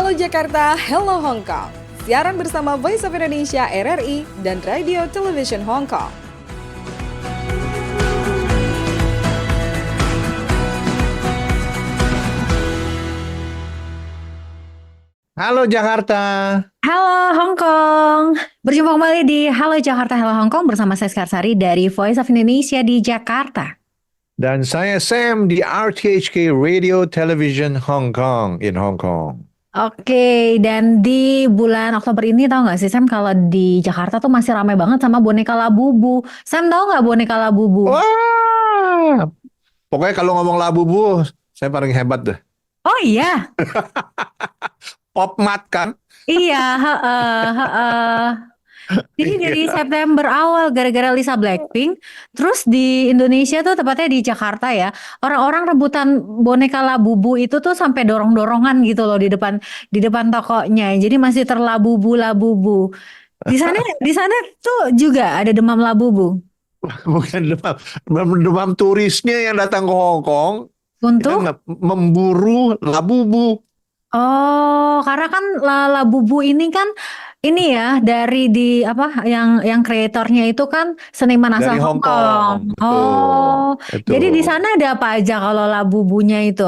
Halo Jakarta, Hello Hong Kong. Siaran bersama Voice of Indonesia RRI dan Radio Television Hong Kong. Halo Jakarta. Halo Hong Kong. Berjumpa kembali di Halo Jakarta, Halo Hong Kong bersama saya Skarsari dari Voice of Indonesia di Jakarta. Dan saya Sam di RTHK Radio Television Hong Kong in Hong Kong. Oke, dan di bulan Oktober ini tahu nggak sih Sam, kalau di Jakarta tuh masih ramai banget sama boneka Labubu. Sam tahu nggak boneka Labubu? Wah, pokoknya kalau ngomong Labubu, saya paling hebat deh. Oh iya, Popmat kan? iya. Jadi dari September awal gara-gara Lisa Blackpink, terus di Indonesia tuh tepatnya di Jakarta ya, orang-orang rebutan boneka Labubu itu tuh sampai dorong-dorongan gitu loh di depan tokonya. Jadi masih terlabubu-labubu. Di sana tuh juga ada demam Labubu. Bukan demam turisnya yang datang ke Hong Kong. Untuk Memburu Labubu. Oh, karena kan Labubu ini kan ini ya dari yang kreatornya itu kan seniman asal Dari Hong Hong Kong. Kong. Oh, Betul. jadi di sana ada apa aja kalau Labubunya itu?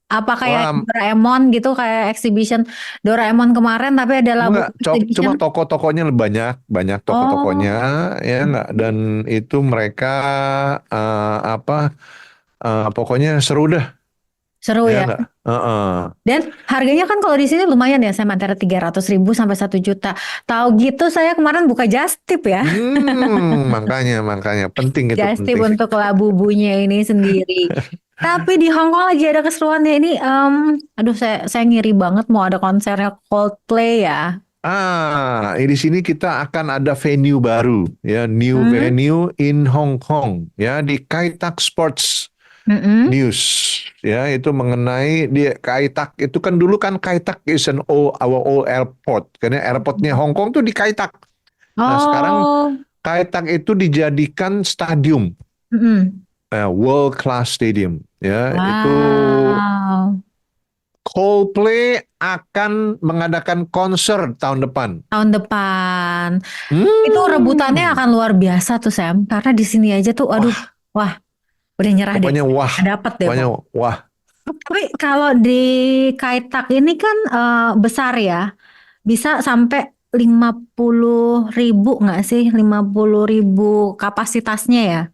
Apa kayak Wah, Doraemon gitu, kayak exhibition Doraemon kemarin tapi ada Labubu cuma exhibition? toko-tokonya banyak toko-tokonya Oh, ya nggak, dan itu mereka pokoknya seru dah seru ya ya. nggak. Dan harganya kan kalau di sini lumayan ya, saya antara 300.000 sampai 1 juta. Tahu gitu saya kemarin buka Just Tip ya. Makanya penting itu Just Tip penting. untuk Labubunya ini sendiri. Tapi di Hong Kong lagi ada keseruannya ini. Aduh, saya ngiri banget mau ada konsernya Coldplay ya. Di sini kita akan ada venue baru ya, new venue in Hong Kong ya, di Kai Tak Sports News ya, itu mengenai di Kai Tak itu kan dulu kan Kai Tak is our old airport, karena airportnya Hong Kong tuh di Kai Tak. Nah sekarang Oh, Kai Tak itu dijadikan stadium, world class stadium ya. Itu wow. Coldplay akan mengadakan konser tahun depan. Tahun depan. Itu rebutannya akan luar biasa tuh Sam. Karena di sini aja tuh, aduh, wah, udah nyerah deh. Pokoknya wah, Nggak dapet deh. pokoknya wah. Tapi kalau di Kaitak ini kan besar ya, bisa sampai 50.000 nggak sih? 50.000 kapasitasnya ya?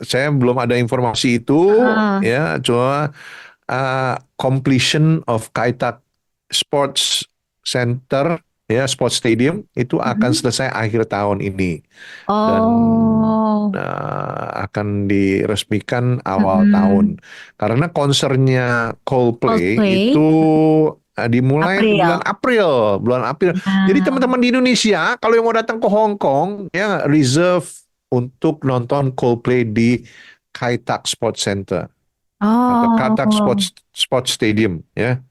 Saya belum ada informasi itu ya, cuma completion of Kai Tak Sports Center ya, Sports Stadium itu akan selesai akhir tahun ini. Dan akan diresmikan awal tahun. Karena konsernya Coldplay itu dimulai bulan April. Jadi teman-teman di Indonesia kalau yang mau datang ke Hong Kong ya, reserve untuk nonton Coldplay di Kai Tak Sports Center atau Kai Tak Sports Stadium ya.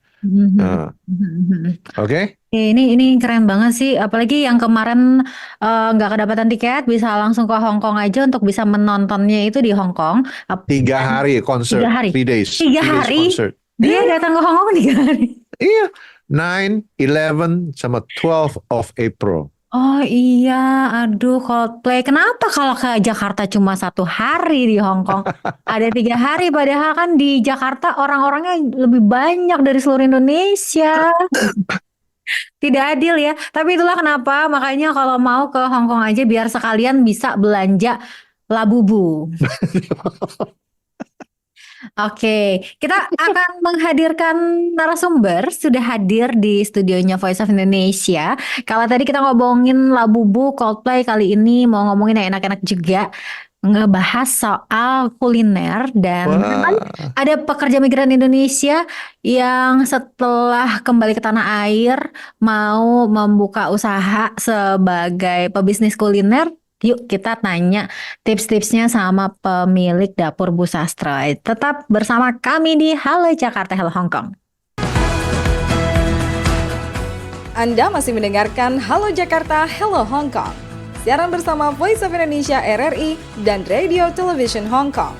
Oke. Ini keren banget sih, apalagi yang kemarin nggak kedapatan tiket bisa langsung ke Hong Kong aja untuk bisa menontonnya itu di Hong Kong. 3 hari konser, 3 hari. 3 days. 3 hari? Concert. Dia datang ke Hong Kong 3 hari. Iya, 9, 11 sama 12 of April. Oh iya, aduh Coldplay. Kenapa kalau ke Jakarta cuma 1 hari, di Hong Kong ada 3 hari, padahal kan di Jakarta orang-orangnya lebih banyak dari seluruh Indonesia. Tidak adil ya. Tapi itulah kenapa makanya kalau mau ke Hong Kong aja biar sekalian bisa belanja Labubu. Oke, kita akan menghadirkan narasumber, sudah hadir di studionya Voice of Indonesia. Kalau tadi kita ngomongin Labubu, Coldplay, kali ini mau ngomongin yang enak-enak juga, ngebahas soal kuliner. Dan ada pekerja migran Indonesia yang setelah kembali ke tanah air mau membuka usaha sebagai pebisnis kuliner. Yuk kita tanya tips-tipsnya sama pemilik dapur Bu Sastra. Tetap bersama kami di Halo Jakarta, Halo Hong Kong. Anda masih mendengarkan Halo Jakarta, Halo Hong Kong. Siaran bersama Voice of Indonesia RRI dan Radio Television Hong Kong.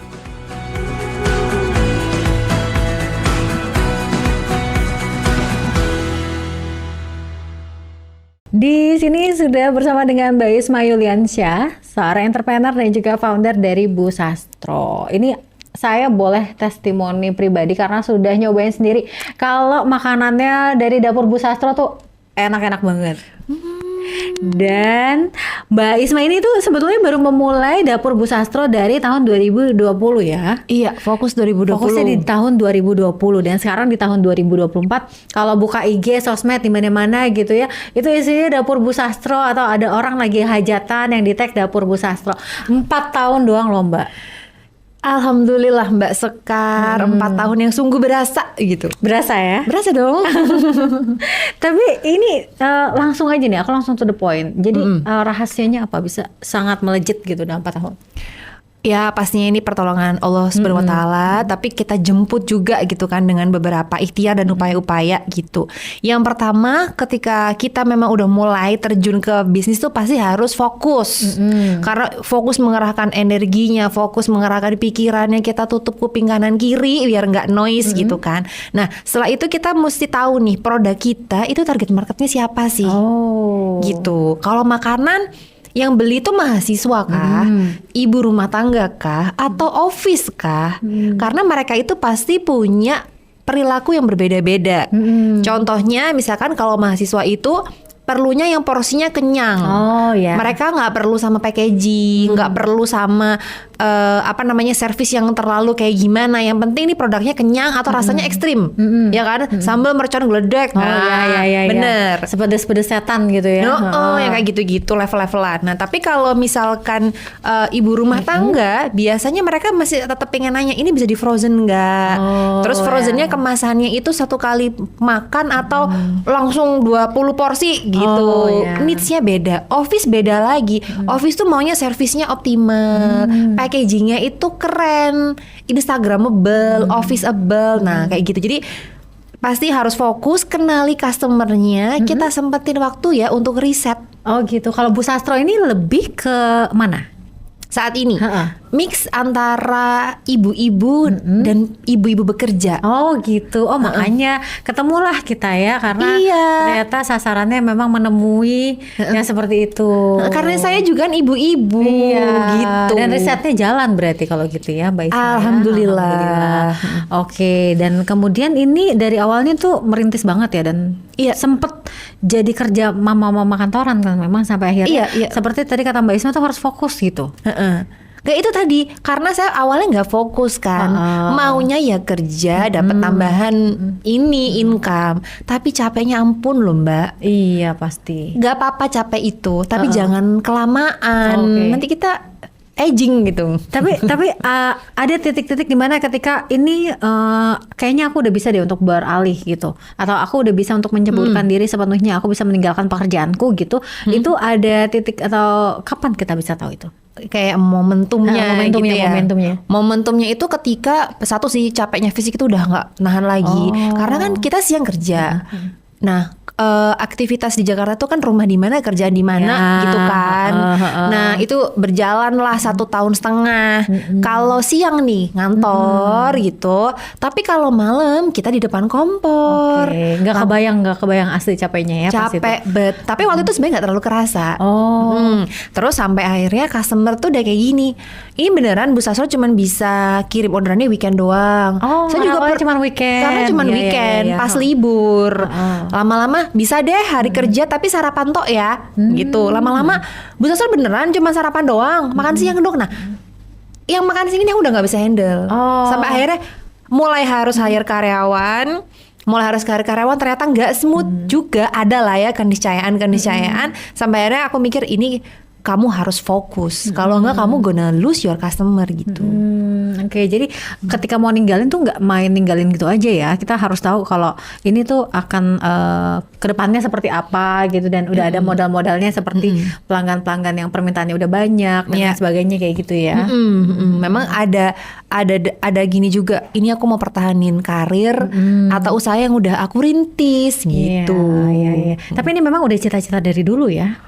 Di sini sudah bersama dengan Mbak Isma Yuliansyah, seorang entrepreneur dan juga founder dari Bu Sastro. Ini saya boleh testimoni pribadi karena sudah nyobain sendiri. Kalau makanannya dari dapur Bu Sastro tuh enak-enak banget. Dan Mbak Isma ini tuh sebetulnya baru memulai dapur Bu Sastro dari tahun 2020 ya. Iya, fokus 2020. Fokusnya di tahun 2020 dan sekarang di tahun 2024 kalau buka IG, sosmed di mana-mana gitu ya, itu isinya dapur Bu Sastro atau ada orang lagi hajatan yang di-tag dapur Bu Sastro. 4 tahun doang loh Mbak. Alhamdulillah Mbak Sekar, 4 tahun yang sungguh berasa gitu. Berasa ya? Berasa dong. Tapi ini langsung aja nih, aku langsung to the point. Jadi rahasianya apa bisa sangat melejit gitu dalam 4 tahun? Ya pastinya ini pertolongan Allah Subhanahu wa Ta'ala, tapi kita jemput juga gitu kan dengan beberapa ikhtiar dan upaya-upaya gitu. Yang pertama, ketika kita memang udah mulai terjun ke bisnis tuh pasti harus fokus. Karena fokus mengerahkan energinya, fokus mengerahkan pikirannya, kita tutup kuping kanan kiri biar nggak noise gitu kan. Nah setelah itu kita mesti tahu nih produk kita itu target marketnya siapa sih gitu. Kalau makanan yang beli itu mahasiswa kah, ibu rumah tangga kah, atau office kah? Karena mereka itu pasti punya perilaku yang berbeda-beda. Contohnya misalkan kalau mahasiswa itu perlunya yang porsinya kenyang. Oh ya. Mereka nggak perlu sama packaging, nggak perlu sama servis yang terlalu kayak gimana. Yang penting nih produknya kenyang atau rasanya ekstrim, ya kan? Sambal mercon geledek. Ya. Bener. Sepedes-pedes setan gitu ya. Yang kayak gitu-gitu level-levelan. Nah tapi kalau misalkan ibu rumah tangga, biasanya mereka masih tetap pengen nanya, ini bisa di frozen nggak? Terus frozennya kemasannya itu 1 kali makan atau langsung 20 porsi gitu. Needs-nya beda. Office beda lagi. Office tuh maunya servisnya optimal, packagingnya itu keren, Instagramable, officeable. Nah kayak gitu. Jadi pasti harus fokus kenali customernya. Kita sempetin waktu ya untuk riset. Oh gitu. Kalau Bu Sastro ini lebih ke mana? Saat ini mix antara ibu-ibu dan ibu-ibu bekerja. Oh gitu. Oh makanya ketemulah kita ya karena ternyata sasarannya memang menemui yang seperti itu. Karena saya juga kan ibu-ibu gitu. Dan risetnya jalan berarti kalau gitu ya Mbak Isma. Alhamdulillah. Oke. Dan kemudian ini dari awalnya tuh merintis banget ya dan sempet jadi kerja mama-mama kantoran kan memang sampai akhirnya. Seperti tadi kata Mbak Isma tuh harus fokus gitu. Kayak itu tadi, karena saya awalnya nggak fokus kan, maunya ya kerja, dapat tambahan ini income, tapi capeknya ampun loh Mbak. Iya pasti. Nggak apa-apa capek itu, tapi jangan kelamaan. Nanti kita aging gitu. Tapi ada titik-titik di mana ketika ini kayaknya aku udah bisa deh untuk beralih gitu, atau aku udah bisa untuk menceburkan diri sepenuhnya, aku bisa meninggalkan pekerjaanku gitu. Itu ada titik atau kapan kita bisa tahu itu? Kayak momentumnya gitu ya. Momentumnya itu ketika satu sih capeknya fisik itu udah nggak nahan lagi. Karena kan kita siang kerja. Nah aktivitas di Jakarta itu kan rumah di mana kerjaan di mana gitu kan. Nah itu berjalanlah 1,5 tahun. Kalau siang nih ngantor gitu, tapi kalau malam kita di depan kompor. Nggak kebayang asli capeknya ya. Capek bet. Tapi waktu itu sebenarnya nggak terlalu kerasa. Terus sampai akhirnya customer tuh udah kayak gini. Ini beneran Bu Sastro cuman bisa kirim orderannya weekend doang. Saya juga cuman weekend. Karena cuman weekend, pas libur. Lama-lama bisa deh hari kerja tapi sarapan tok ya gitu. Lama-lama Bu Sastro beneran cuma sarapan doang, makan siang dong. Nah yang makan siang ini aku udah gak bisa handle. Sampai akhirnya mulai harus hire karyawan, ternyata nggak smooth juga. Ada lah ya keniscayaan. Sampai akhirnya aku mikir ini kamu harus fokus. Kalau enggak kamu gonna lose your customer gitu. Oke, jadi ketika mau ninggalin tuh nggak main ninggalin gitu aja ya. Kita harus tahu kalau ini tuh akan kedepannya seperti apa gitu, dan udah ada modal-modalnya seperti pelanggan-pelanggan yang permintaannya udah banyak dan lain sebagainya kayak gitu ya. Memang ada gini juga. Ini aku mau pertahanin karir atau usaha yang udah aku rintis gitu. Iya. Tapi ini memang udah cita-cita dari dulu ya.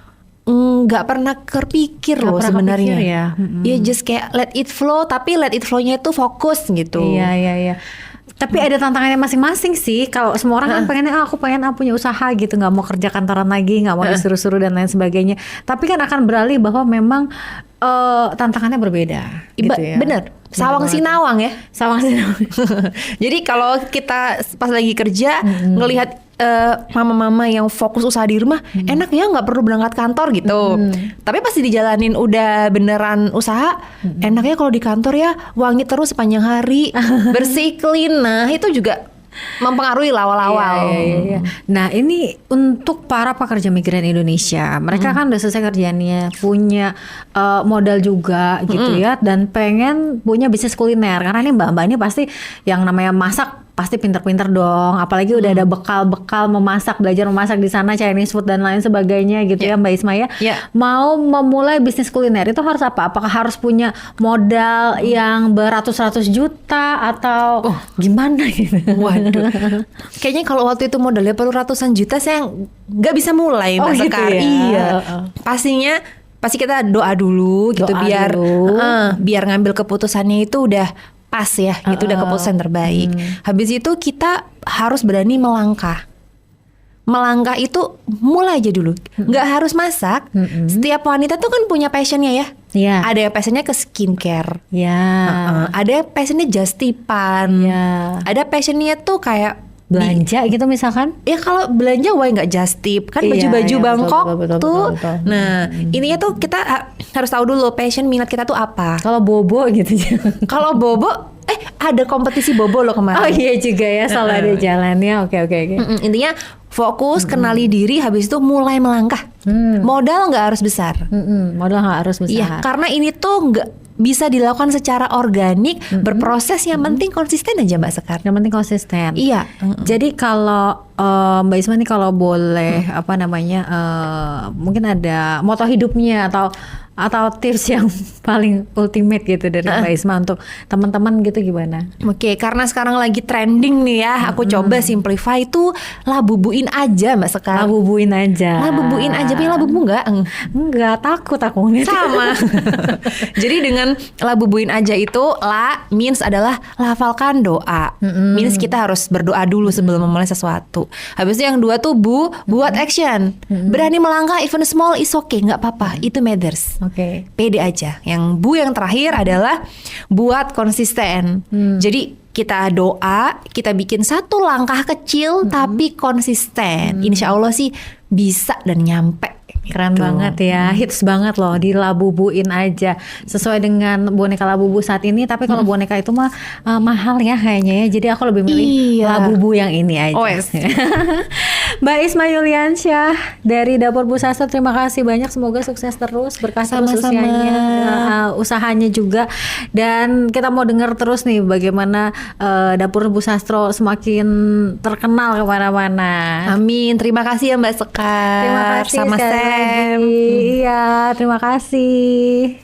Nggak pernah kepikir loh sebenarnya ya. Ya just kayak let it flow, tapi let it flow-nya itu fokus gitu. Iya. Tapi ada tantangannya masing-masing sih. Kalau semua orang kan pengennya aku pengen punya usaha gitu, nggak mau kerja kantoran lagi, nggak mau disuruh-suruh dan lain sebagainya. Tapi kan akan beralih bahwa memang tantangannya berbeda. Gitu ya. Bener, sawang sinawang ya. Sawang sinawang. Jadi kalau kita pas lagi kerja ngelihat mama-mama yang fokus usaha di rumah, enak ya nggak perlu berangkat kantor gitu. Tapi pasti dijalanin udah beneran usaha, enaknya kalau di kantor ya wangi terus sepanjang hari, bersih clean. Nah itu juga mempengaruhi awal-awal. Iya. Nah ini untuk para pekerja migran Indonesia, mereka kan udah selesai kerjaannya, punya modal juga gitu ya, dan pengen punya bisnis kuliner. Karena ini mbak-mbak ini pasti yang namanya masak pasti pinter-pinter dong, apalagi udah ada bekal-bekal memasak, belajar memasak di sana, Chinese food dan lain sebagainya gitu ya Mbak Isma ya. Mau memulai bisnis kuliner itu harus apa? Apakah harus punya modal yang beratus-ratus juta atau gimana gitu? Waduh, kayaknya kalau waktu itu modalnya perlu ratusan juta saya nggak bisa mulai Mbak gitu Sekar. ya? Iya, pasti kita doa dulu gitu biar ngambil keputusannya itu udah pas ya, itu udah keputusan terbaik. Habis itu kita harus berani melangkah. Melangkah itu mulai aja dulu, nggak harus masak. Setiap wanita tuh kan punya passionnya ya. Ada yang passionnya ke skincare, ada yang passionnya just tipan, ada passionnya tuh kayak belanja gitu misalkan. Ya kalau belanja why nggak just tip kan, baju-baju Bangkok betul. Nah ininya tuh kita harus tahu dulu passion minat kita tuh apa. Kalau bobo gitu. Kalau bobo ada kompetisi bobo loh kemarin. Oh iya juga ya, selalu ada jalannya. Oke. Intinya fokus, kenali diri, habis itu mulai melangkah. Modal nggak harus besar. Modal nggak harus besar. Iya, karena ini tuh nggak bisa dilakukan secara organik, berproses. Yang penting konsisten aja Mbak Sekar. Yang penting konsisten. Iya. Jadi kalau Mbak Isma nih kalau boleh apa namanya mungkin ada moto hidupnya atau tips yang paling ultimate gitu dari Mbak Isma untuk teman-teman gitu gimana? Oke, karena sekarang lagi trending nih ya, aku coba simplify itu labubuin aja Mbak Sekar. Labubuin aja. Labubuin aja, punya labubu nggak? Enggak, takut aku ngeliat. Sama. Jadi dengan labubuin aja itu, means adalah lafalkan doa. Means kita harus berdoa dulu sebelum memulai sesuatu. Habis itu yang dua tuh buat action. Berani melangkah, even small is okay, nggak apa-apa. Itu matters. Oke. Pede aja. Yang yang terakhir adalah buat konsisten. Jadi kita doa, kita bikin satu langkah kecil tapi konsisten. Insya Allah sih bisa dan nyampe. Keren banget ya, hits banget loh, dilabubuin aja sesuai dengan boneka Labubu saat ini. Tapi kalau boneka itu mah mahal ya kayaknya ya, jadi aku lebih milih Labubu yang ini aja. Mbak Isma Yuliansyah dari Dapur Bu Sastro, terima kasih banyak, semoga sukses terus, berkah terus usahanya juga. Dan kita mau dengar terus nih bagaimana Dapur Bu Sastro semakin terkenal kemana-mana. Amin, terima kasih ya Mbak Sekar. Terima kasih sama Sam. Iya, terima kasih.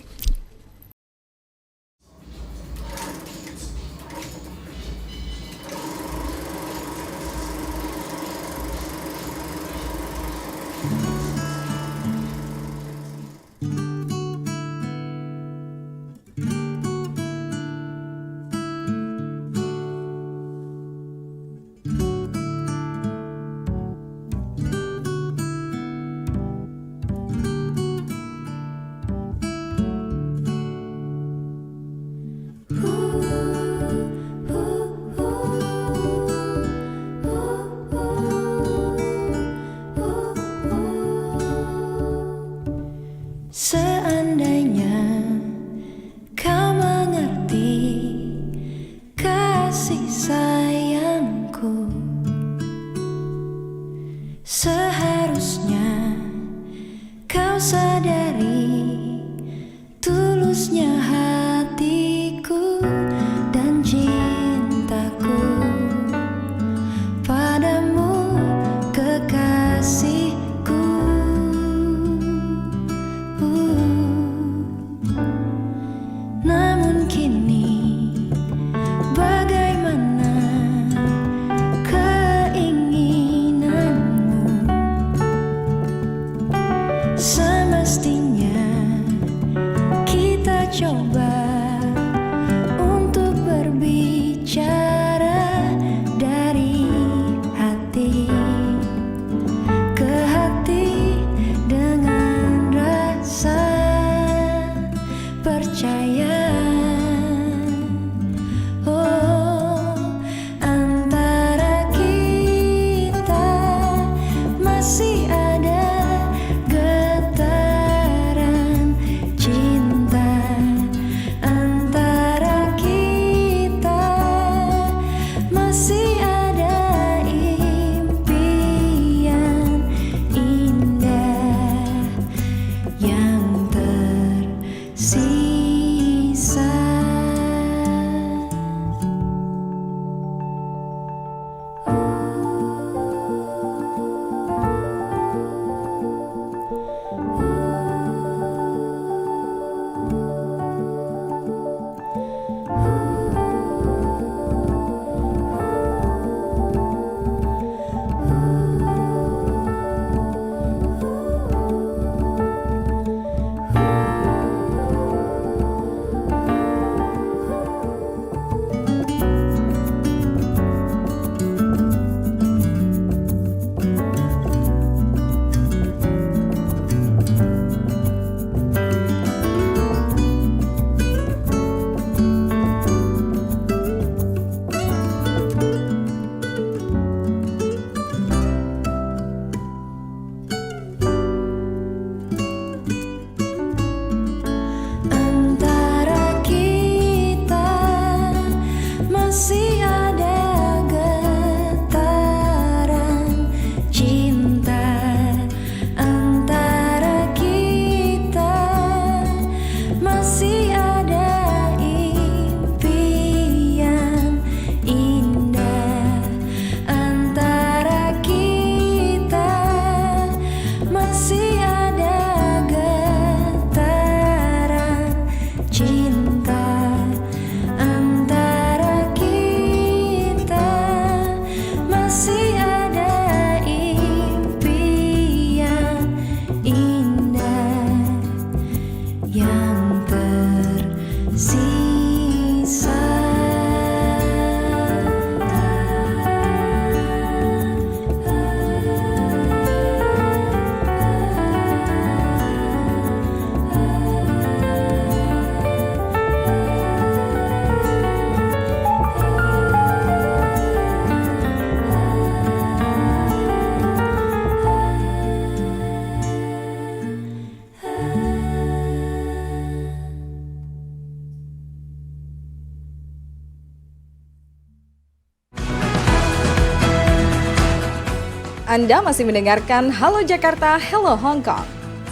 Anda masih mendengarkan Halo Jakarta, Hello Hong Kong.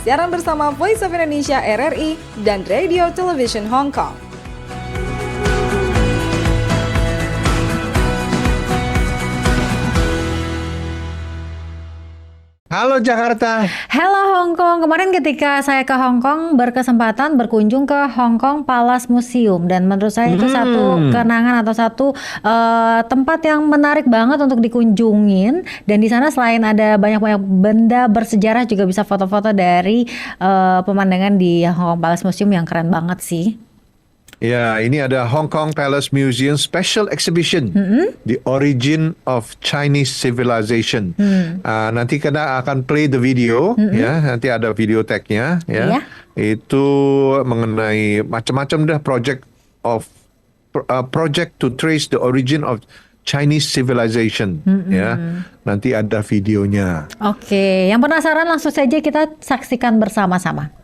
Siaran bersama Voice of Indonesia RRI dan Radio Television Hong Kong. Halo Jakarta. Hello Hong Kong. Kemarin ketika saya ke Hong Kong berkesempatan berkunjung ke Hong Kong Palace Museum dan menurut saya itu satu kenangan atau satu tempat yang menarik banget untuk dikunjungin, dan di sana selain ada banyak-banyak benda bersejarah juga bisa foto-foto dari pemandangan di Hong Kong Palace Museum yang keren banget sih. Ya, ini ada Hong Kong Palace Museum Special Exhibition, The Origin of Chinese Civilization. Nanti kita akan play the video, ya. Nanti ada video tag-nya, ya. Itu mengenai macam-macam dah project to trace the origin of Chinese civilization, ya. Nanti ada videonya. Oke, yang penasaran langsung saja kita saksikan bersama-sama.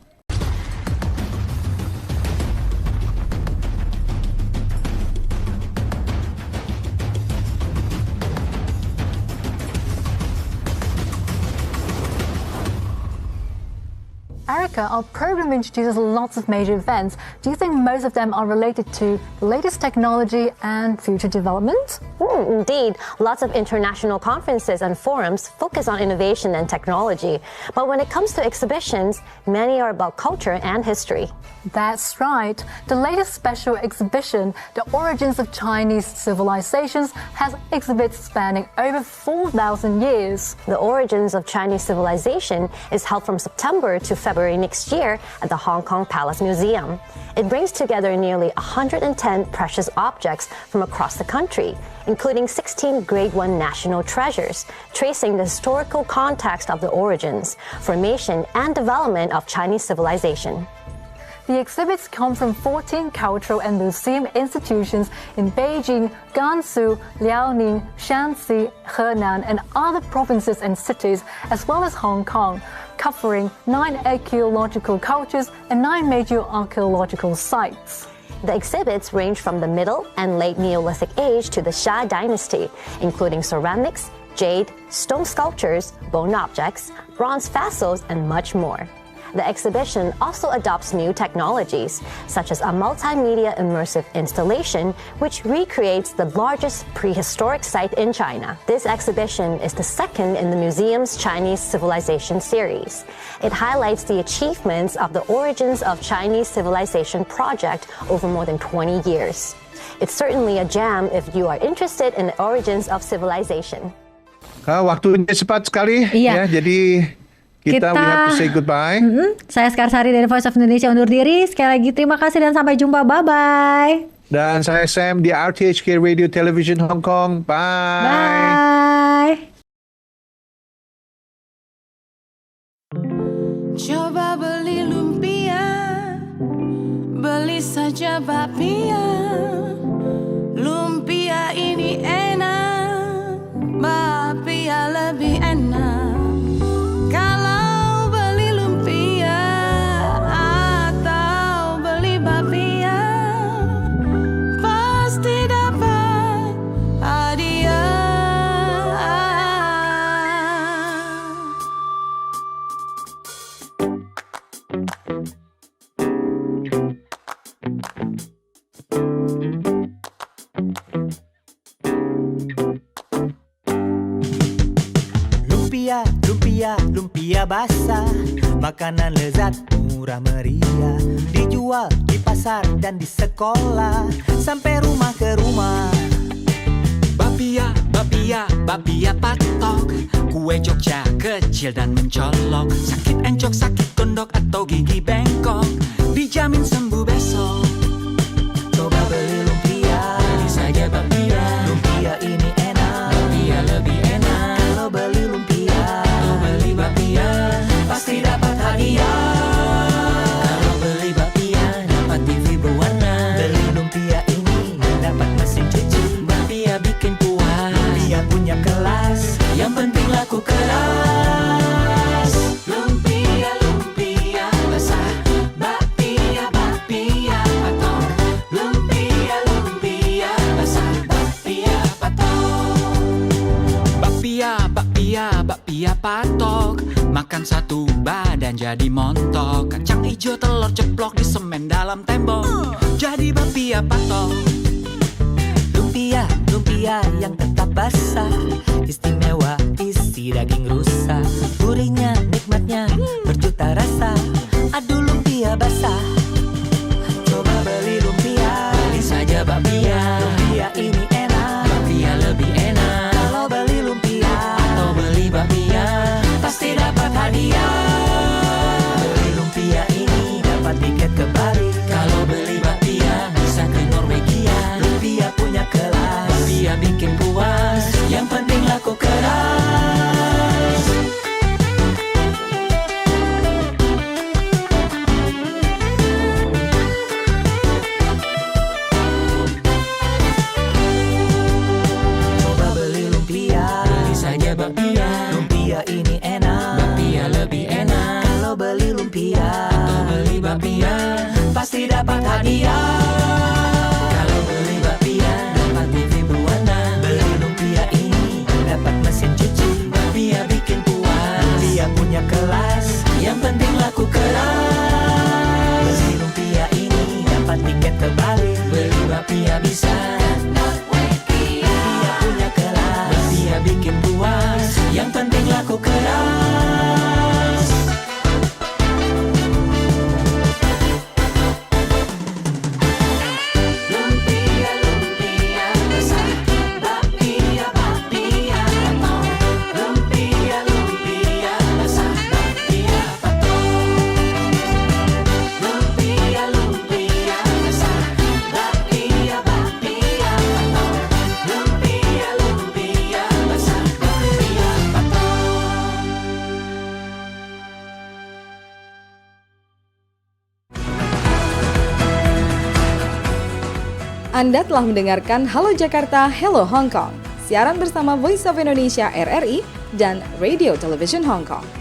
Erica, our program introduces lots of major events. Do you think most of them are related to the latest technology and future development? Indeed, lots of international conferences and forums focus on innovation and technology. But when it comes to exhibitions, many are about culture and history. That's right. The latest special exhibition, The Origins of Chinese Civilizations, has exhibits spanning over 4,000 years. The Origins of Chinese Civilization is held from September to February next year at the Hong Kong Palace Museum. It brings together nearly 110 precious objects from across the country, including 16 Grade 1 national treasures, tracing the historical context of the origins, formation, and development of Chinese civilization. The exhibits come from 14 cultural and museum institutions in Beijing, Gansu, Liaoning, Shanxi, Henan, and other provinces and cities, as well as Hong Kong, covering 9 archaeological cultures and 9 major archaeological sites. The exhibits range from the Middle and Late Neolithic Age to the Xia Dynasty, including ceramics, jade, stone sculptures, bone objects, bronze fossils, and much more. The exhibition also adopts new technologies, such as a multimedia immersive installation, which recreates the largest prehistoric site in China. This exhibition is the second in the museum's Chinese Civilization series. It highlights the achievements of the Origins of Chinese Civilization project over more than 20 years. It's certainly a jam if you are interested in the origins of civilization. Waktunya cepat sekali, Iya. ya. Jadi kita we have to say goodbye. Saya Skarsari dari Voice of Indonesia undur diri. Sekali lagi terima kasih dan sampai jumpa. Bye-bye. Dan saya Sam di RTHK Radio Television Hong Kong. Bye. Bye. Coba beli lumpia, beli saja bakpia. Lumpia ini enak, bakpia lebih enak. Kalau beli lumpia atau beli bakpia, pasti dapat hadiah. Lumpia, lumpia, lumpia basah, makanan lezat murah meriah, dijual di pasar dan di sekolah, sampai rumah ke rumah. Bapia, bapia, bapia patok, kue Jogja kecil dan mencolok, sakit encok, sakit gondok atau gigi bengkok, dijamin sembuh besok. Coba beli lumpia, Beli saja bapia, lumpia ini enak, bapia lebih enak. kalau beli lumpia, Kalau beli bapia, pasti dapat hadiah. Kalau beli bapia, dapat TV berwarna. beli lumpia ini dapat mesin cuci, Bapia bikin puas, lumpia punya kelas. yang penting laku keras. Lumpia, lumpia basah, bapia, bapia makan satu badan jadi montok. Kacang ijo telur ceplok di semen dalam tembok, jadi bapia patok. Lumpia, lumpia yang tetap basah, istimewa isi daging rusa. Gurihnya, nikmatnya, berjuta rasa. Aduh lumpia basah, coba beli lumpia. Beli saja bapia, Lumpia ini enak, bapia lebih enak. kalau beli lumpia Atau beli bapia, pasti dapat hadiah. Beli lumpia ini dapat tiket ke Bali. kalau beli bapia bisa ke Norwegia. Lumpia punya kelas, Bapia bikin puas, yang penting laku keras. Coba beli lumpia, beli saja bapia. lumpia ini enak, Bapia lebih enak. kalau beli lumpia Atau beli bapia, pasti dapat hadiah. kalau beli bapia dapat TV berwarna. Beli lumpia ini dapat mesin cuci. Bapia bikin puas, Lumpia punya kelas, yang penting laku keras. beli lumpia ini dapat tiket ke Bali. Beli bapia bisa, Lumpia punya kelas, bapia bikin puas, yang penting laku keras. Lumpia, lumpia besar, bapia, bapia patok. Lumpia, lumpia besar, bapia patok. Lumpia, lumpia besar, bapia, bapia patok. Lumpia, lumpia besar, bapia patok. Anda telah mendengarkan Halo Jakarta, Hello Hong Kong. Siaran bersama Voice of Indonesia RRI dan Radio Television Hong Kong.